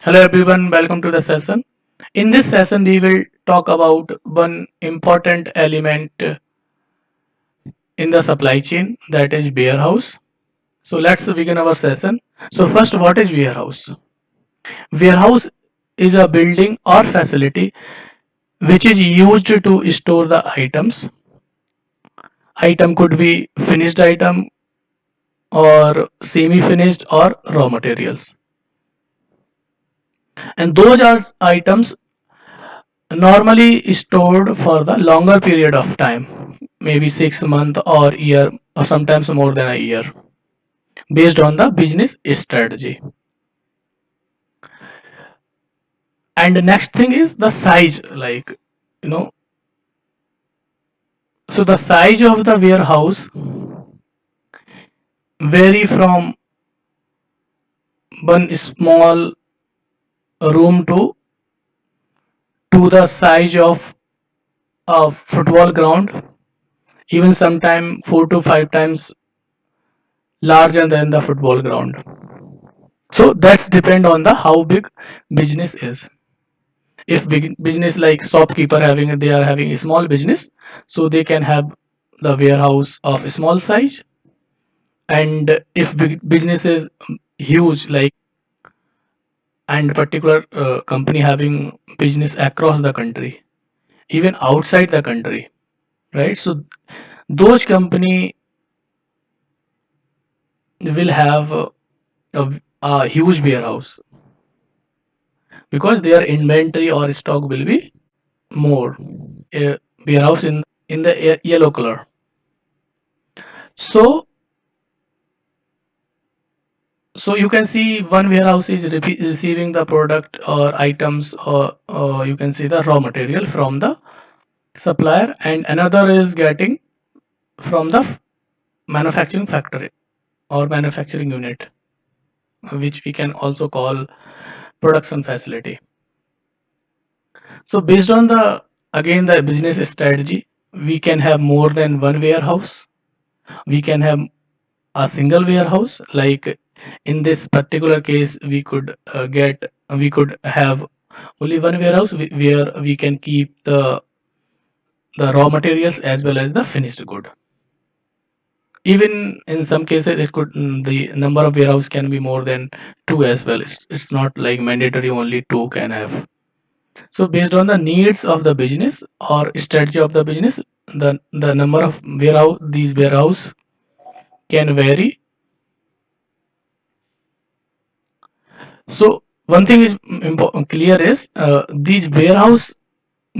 Hello everyone, welcome to the session. In this session, we will talk about one important element in the supply chain, that is warehouse. So let's begin our session. So first, what is warehouse? Warehouse is a building or facility which is used to store the items. Item could be finished item or semi-finished or raw materials. And those are items normally stored for the longer period of time, maybe 6 months or year or sometimes more than a year, based on the business strategy. And the next thing is the size, you know so the size of the warehouse vary from one small room to the size of a football ground, even sometime 4 to 5 times larger than the football ground. So that's depend on the how big business is. If big business like shopkeeper having they are having a small business, so they can have the warehouse of a small size. And if big business is huge, like, and particular company having business across the country, even outside the country, right? So those company will have a huge warehouse because their inventory or stock will be more. A warehouse in the yellow color. So so you can see one warehouse is receiving the product or items, or you can see the raw material from the supplier, and another is getting from the manufacturing factory or manufacturing unit, which we can also call production facility. So based on the again the business strategy, we can have more than one warehouse. We can have a single warehouse. Like in this particular case, we could have only one warehouse where we can keep the raw materials as well as the finished good. Even in some cases, the number of warehouse can be more than two as well. It's not like mandatory only two can have. So based on the needs of the business or strategy of the business, the number of warehouse can vary. So one thing is clear is these warehouse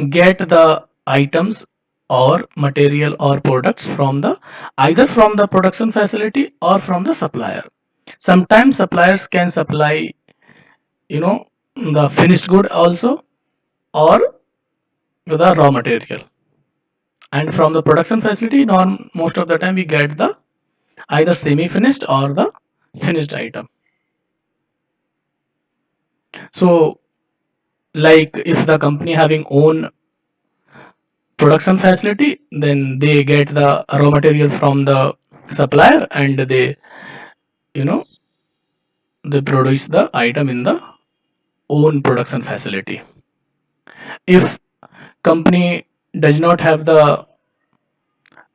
get the items or material or products from the either from the production facility or from the supplier. Sometimes suppliers can supply, you know, the finished good also, or the raw material. And from the production facility, most of the time we get the either semi-finished or the finished item. So like if the company having own production facility, then they get the raw material from the supplier, and you know they produce the item in the own production facility. If company does not have the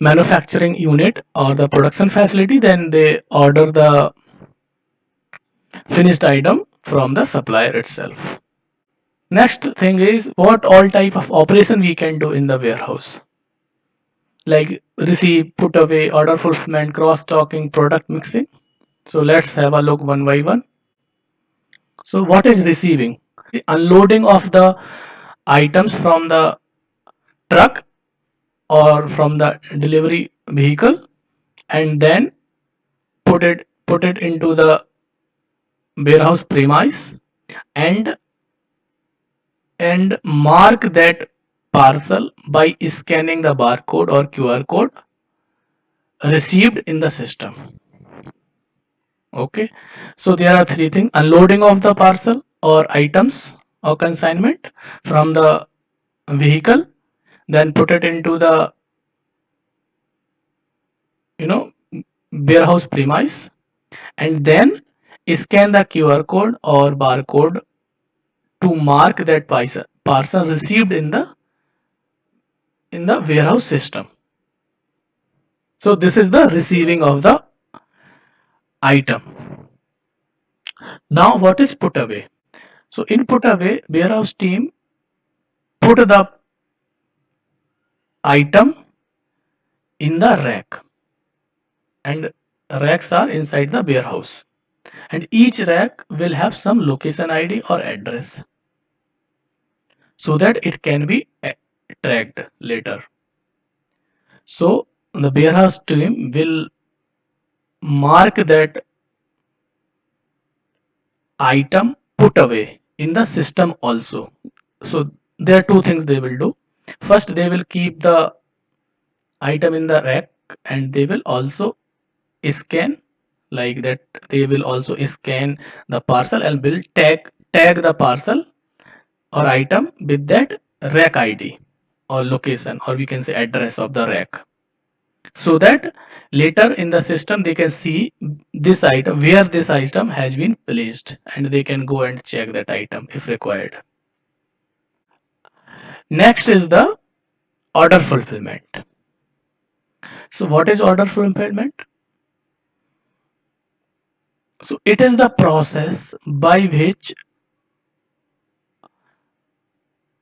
manufacturing unit or the production facility, then they order the finished item from the supplier itself. Next thing is what all type of operation we can do in the warehouse, like receive, put away, order fulfillment, cross stocking, product mixing. So let's have a look one by one. So what is receiving? Unloading of the items from the truck or from the delivery vehicle, and then put it into the warehouse premise, and mark that parcel by scanning the barcode or QR code received in the system. Okay, so there are three things: unloading of the parcel or items or consignment from the vehicle, then put it into the, you know, warehouse premise, and then scan the QR code or barcode to mark that parcel received in the warehouse system. So this is the receiving of the item. Now what is put away? So in put away, warehouse team put the item in the rack, and racks are inside the warehouse, and each rack will have some location ID or address so that it can be tracked later. So the warehouse team will mark that item put away in the system also. So there are two things they will do. First, they will keep the item in the rack, and they will also scan, like that. They will also scan the parcel and will tag the parcel or item with that rack ID or location, or we can say address of the rack, so that later in the system they can see this item, where this item has been placed, and they can go and check that item if required. Next is the order fulfillment. So what is order fulfillment? So it is the process by which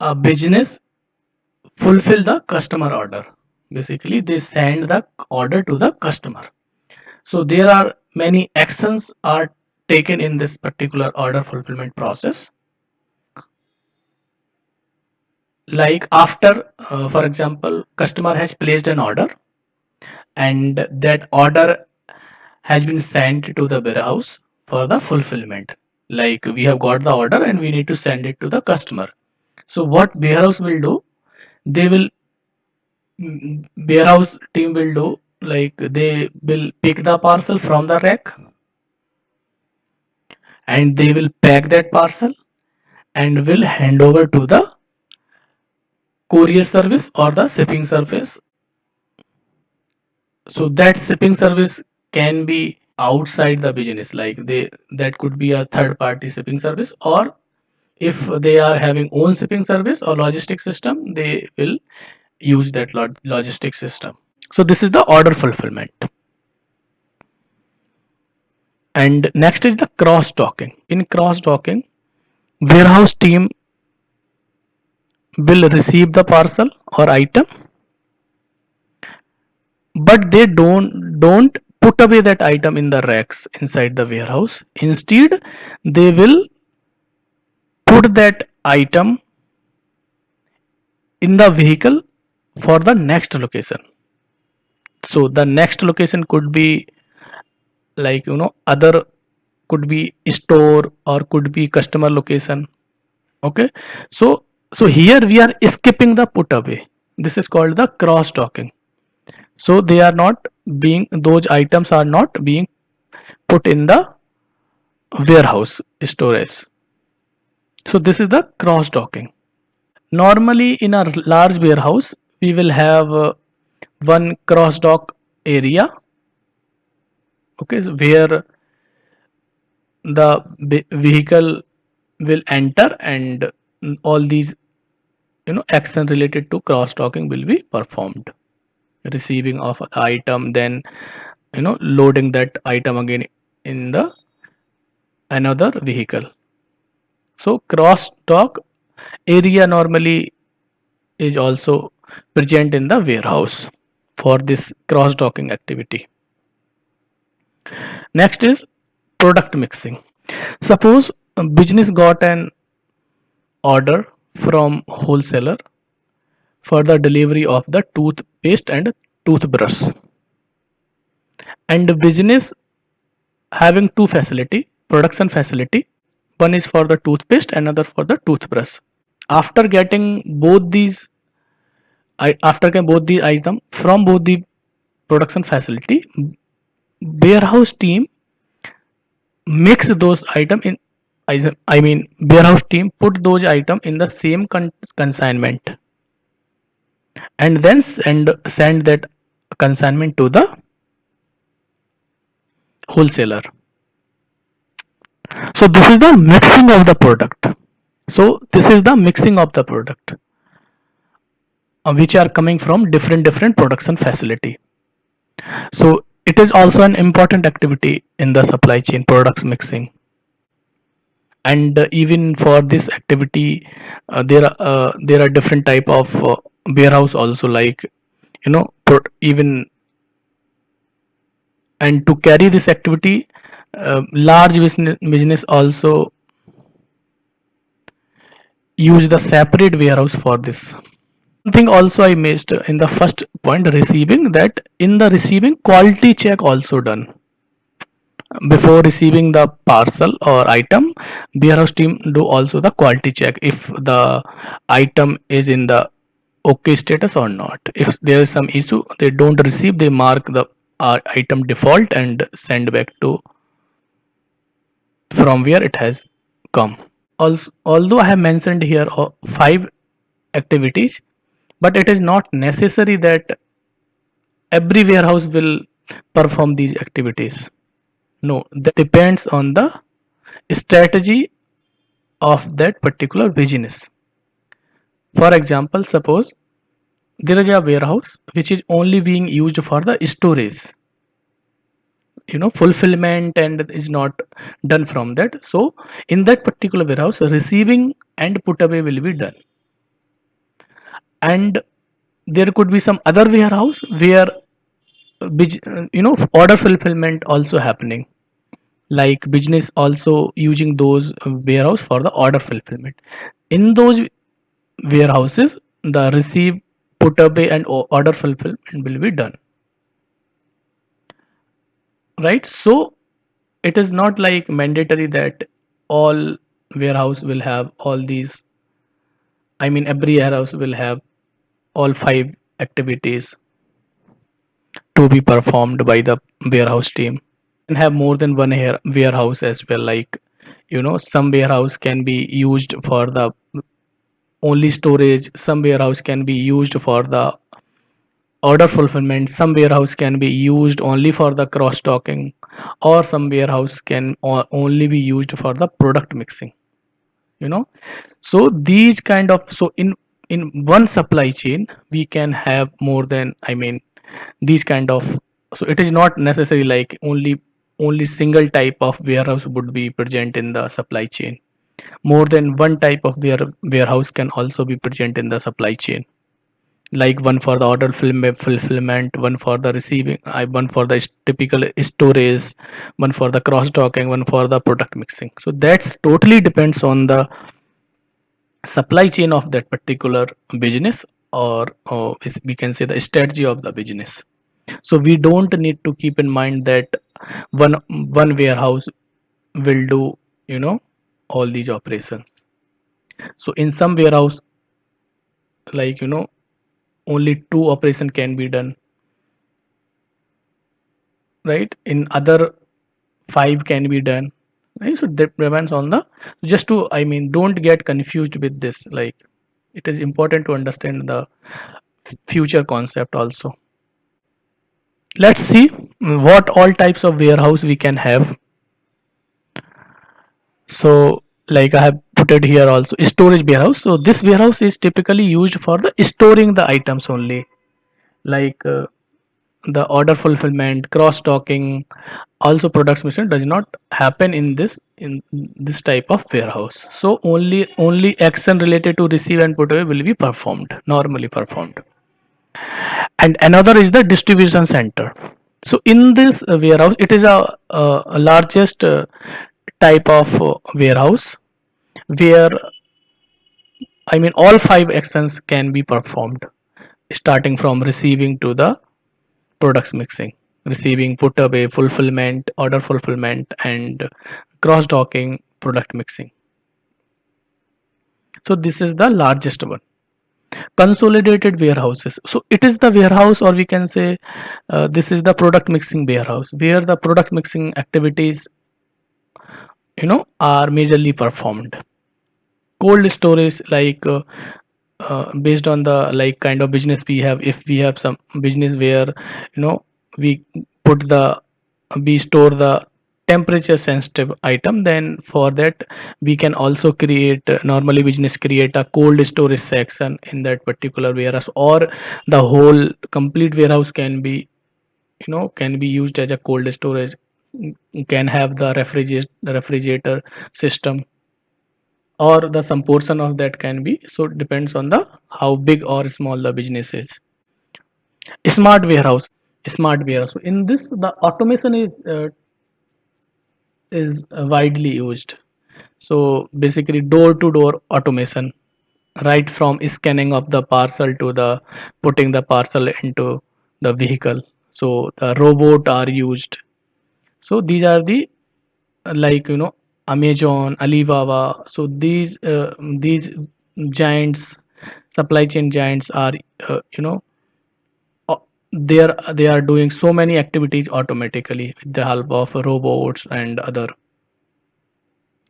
a business fulfill the customer order. Basically, they send the order to the customer. So there are many actions are taken in this particular order fulfillment process. Like after, for example, customer has placed an order, and that order has been sent to the warehouse for the fulfillment. Like we have got the order and we need to send it to the customer. So what warehouse will do? They will Warehouse team will do, like they will pick the parcel from the rack, and they will pack that parcel and will hand over to the courier service or the shipping service. So that shipping service can be outside the business, like they that could be a third party shipping service, or if they are having own shipping service or logistic system, they will use that logistic system. So this is the order fulfillment. And next is the cross docking. In cross docking, warehouse team will receive the parcel or item, but they don't put away that item in the racks inside the warehouse. Instead, they will put that item in the vehicle for the next location. So the next location could be, like, other, could be store or could be customer location. Okay, so here we are skipping the put away. This is called the cross docking. So they are not being, those items are not being put in the warehouse storage. So this is the cross docking. Normally in a large warehouse we will have one cross dock area, okay, so where the vehicle will enter, and all these action related to cross docking will be performed. Receiving of the item, then loading that item again in the another vehicle. So cross dock area normally is also present in the warehouse for this cross docking activity. Next is product mixing. Suppose a business got an order from wholesaler for the delivery of the toothpaste and toothbrush, and the business having two production facility. One is for the toothpaste, another for the toothbrush. After getting both these, after getting both the item from both the production facility, warehouse team mix those item in. I mean, warehouse team put those item in the same consignment, and then send that consignment to the wholesaler. So this is the mixing of the product. So this is the mixing of the product, which are coming from different production facility. So it is also an important activity in the supply chain, products mixing. And even for this activity, there are different type of warehouse also, like even. And to carry this activity, large business also use the separate warehouse for this. One thing also I missed in the first point, receiving, that in the receiving, quality check also done before receiving the parcel or item. Warehouse team do also the quality check if the item is in the okay status or not. If there is some issue, they don't receive, they mark the item default and send back to from where it has come. Also, although I have mentioned here five activities, but it is not necessary that every warehouse will perform these activities. No, that depends on the strategy of that particular business. For example, suppose there is a warehouse which is only being used for the storage, fulfillment, and is not done from that. So in that particular warehouse, receiving and put away will be done. And there could be some other warehouse where order fulfillment also happening, like business also using those warehouse for the order fulfillment. In those warehouses, the receive, put away, and order fulfillment will be done, right? So it is not like mandatory that all warehouse will have all these. I mean, every warehouse will have all five activities to be performed by the warehouse team. And have more than one warehouse as well, like some warehouse can be used for the only storage, some warehouse can be used for the order fulfillment, some warehouse can be used only for the cross stocking, or some warehouse can only be used for the product mixing. you know so these kind of, so in one supply chain we can have more than, I mean, these kind of. So it is not necessary like only single type of warehouse would be present in the supply chain. More than one type of warehouse can also be present in the supply chain, like one for the order fulfillment, one for the receiving, one for the typical storage, one for the cross docking, one for the product mixing. So that's totally depends on the supply chain of that particular business, or we can say the strategy of the business. So we don't need to keep in mind that one one warehouse will do you know all these operations. So in some warehouse, like only two operation can be done, right? In other five can be done, right? So that depends on the, just to, I mean, don't get confused with this, like it is important to understand the future concept also. Let's see what all types of warehouse we can have. So like I have put it here also, storage warehouse. So this warehouse is typically used for the storing the items only, like the order fulfillment, cross docking, also products mission does not happen in this type of warehouse. So only action related to receive and put away will be performed, normally performed. And another is the distribution center. So in this warehouse, it is a largest type of warehouse where, I mean, all five actions can be performed, starting from receiving to the products mixing, receiving, put away, fulfillment, order fulfillment, and cross docking, product mixing. So this is the largest one. Consolidated warehouses. So it is the warehouse, or we can say this is the product mixing warehouse, where the product mixing activities are majorly performed. Cold storage, like based on the like kind of business we have. If we have some business where we put the we store the temperature sensitive item, then for that we can also create, normally business create a cold storage section in that particular warehouse, or the whole complete warehouse can be, can be used as a cold storage. Can have the refrigerator system, or the some portion of that can be, so it depends on the how big or small the business is. Smart warehouse. Smart warehouse, so in this the automation is widely used. So basically door to door automation, right from scanning of the parcel to the putting the parcel into the vehicle. So the robot are used. So these are the, like, Amazon, Alibaba. So these giants, supply chain giants are, they are doing so many activities automatically with the help of robots and other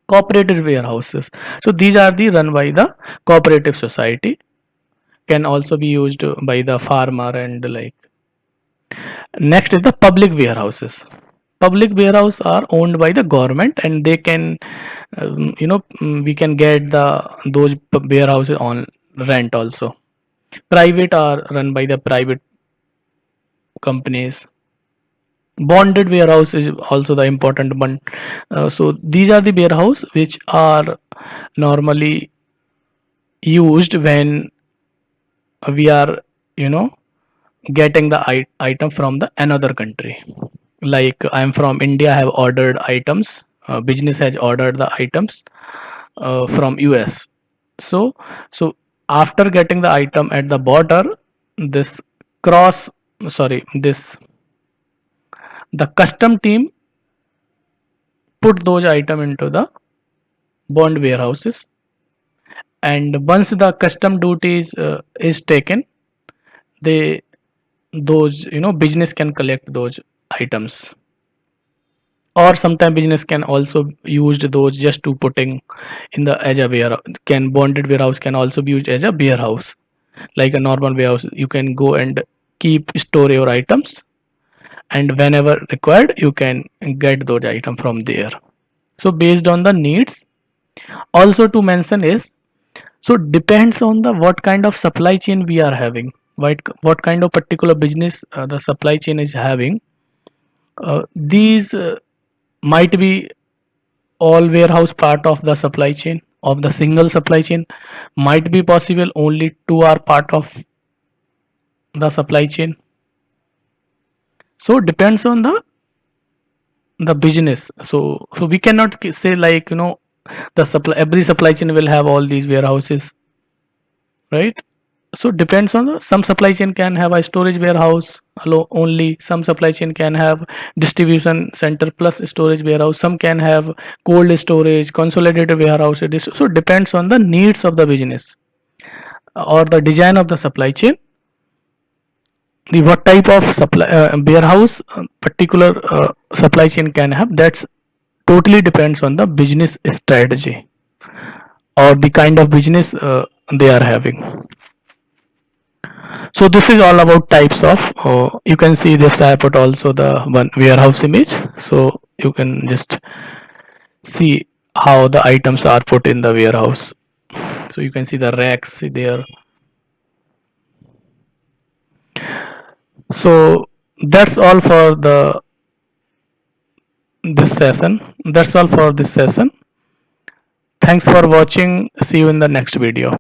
cooperative warehouses. So these are the run by the cooperative society, can also be used by the farmer and like. Next is the public warehouses. Public warehouse are owned by the government, and they can, we can get the those warehouses on rent also. Private are run by the private companies. Bonded warehouse is also the important one. So these are the warehouse which are normally used when we are, you know getting the item from the another country. Like I'm from India, I have ordered items, business has ordered the items from US. So after getting the item at the border, this cross sorry this the custom team put those item into the bond warehouses, and once the custom duty is taken, they those, business can collect those items, or sometimes business can also use those just to putting in the as a warehouse. Can bonded warehouse can also be used as a warehouse, like a normal warehouse. You can go and keep store your items, and whenever required you can get those items from there. So based on the needs, also to mention is, so depends on the what kind of supply chain we are having, what kind of particular business the supply chain is having. These might be all warehouse part of the supply chain, of the single supply chain. Might be possible only two are part of the supply chain. So depends on the business. So we cannot say, like, the supply every supply chain will have all these warehouses, right? So depends on some supply chain can have a storage warehouse only, some supply chain can have distribution center plus storage warehouse, some can have cold storage, consolidated warehouse. So depends on the needs of the business, or the design of the supply chain, the what type of supply warehouse particular supply chain can have. That's totally depends on the business strategy, or the kind of business they are having. So this is all about types of, you can see this, I put also the one warehouse image, so you can just see how the items are put in the warehouse. So you can see the racks there. So that's all for the this session. That's all for this session. Thanks for watching. See you in the next video.